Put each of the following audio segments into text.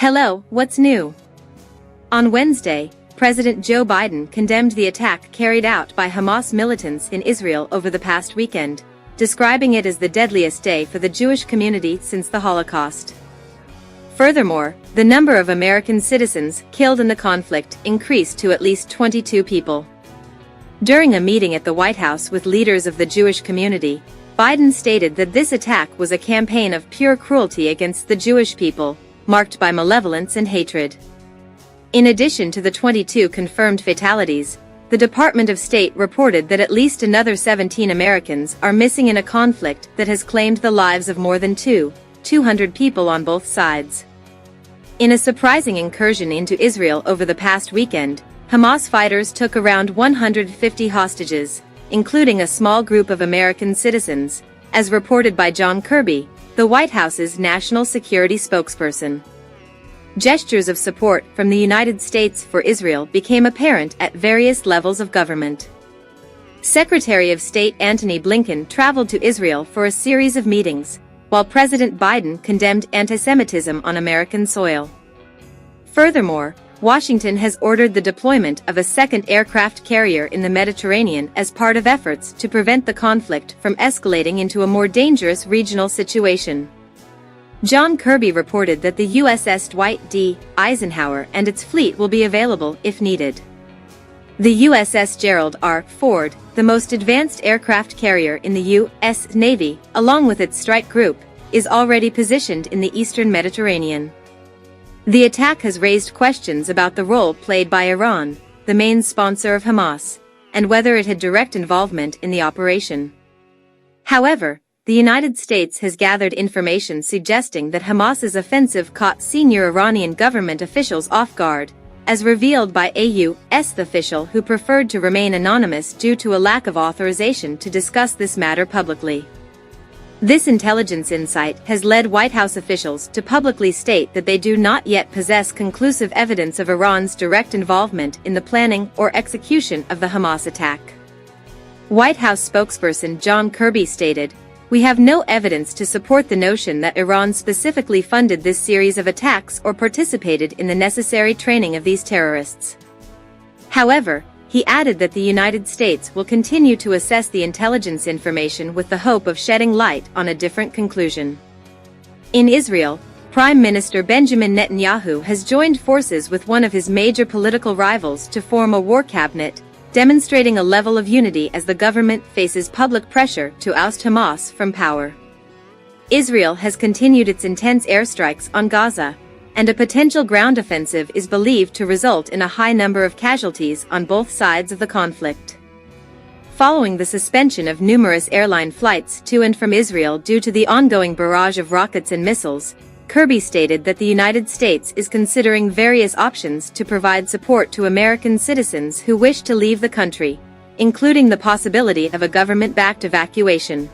Hello, what's new? On Wednesday, President Joe Biden condemned the attack carried out by Hamas militants in Israel over the past weekend, describing it as the deadliest day for the Jewish community since the Holocaust. Furthermore, the number of American citizens killed in the conflict increased to at least 22 people. During a meeting at the White House with leaders of the Jewish community, Biden stated that this attack was a campaign of pure cruelty against the Jewish people, marked by malevolence and hatred. In addition to the 22 confirmed fatalities, the Department of State reported that at least another 17 Americans are missing in a conflict that has claimed the lives of more than 200 people on both sides. In a surprising incursion into Israel over the past weekend, Hamas fighters took around 150 hostages, including a small group of American citizens, as reported by John Kirby, the White House's national security spokesperson. Gestures of support from the United States for Israel became apparent at various levels of government. Secretary of State Antony Blinken traveled to Israel for a series of meetings, while President Biden condemned anti-Semitism on American soil. Furthermore, Washington has ordered the deployment of a second aircraft carrier in the Mediterranean as part of efforts to prevent the conflict from escalating into a more dangerous regional situation. John Kirby reported that the USS Dwight D. Eisenhower and its fleet will be available if needed. The USS Gerald R. Ford, the most advanced aircraft carrier in the U.S. Navy, along with its strike group, is already positioned in the eastern Mediterranean. The attack has raised questions about the role played by Iran, the main sponsor of Hamas, and whether it had direct involvement in the operation. However, the United States has gathered information suggesting that Hamas's offensive caught senior Iranian government officials off guard, as revealed by a U.S. official who preferred to remain anonymous due to a lack of authorization to discuss this matter publicly. This intelligence insight has led White House officials to publicly state that they do not yet possess conclusive evidence of Iran's direct involvement in the planning or execution of the Hamas attack. White House spokesperson John Kirby stated, "We have no evidence to support the notion that Iran specifically funded this series of attacks or participated in the necessary training of these terrorists." However, he added that the United States will continue to assess the intelligence information with the hope of shedding light on a different conclusion. In Israel, Prime Minister Benjamin Netanyahu has joined forces with one of his major political rivals to form a war cabinet, demonstrating a level of unity as the government faces public pressure to oust Hamas from power. Israel has continued its intense airstrikes on Gaza, and a potential ground offensive is believed to result in a high number of casualties on both sides of the conflict. Following the suspension of numerous airline flights to and from Israel due to the ongoing barrage of rockets and missiles, Kirby stated that the United States is considering various options to provide support to American citizens who wish to leave the country, including the possibility of a government-backed evacuation.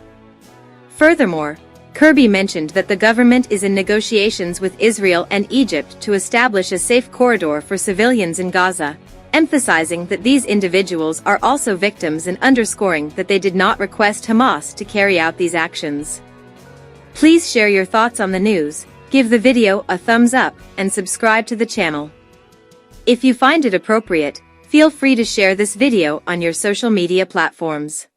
Furthermore, Kirby mentioned that the government is in negotiations with Israel and Egypt to establish a safe corridor for civilians in Gaza, emphasizing that these individuals are also victims and underscoring that they did not request Hamas to carry out these actions. Please share your thoughts on the news, give the video a thumbs up, and subscribe to the channel. If you find it appropriate, feel free to share this video on your social media platforms.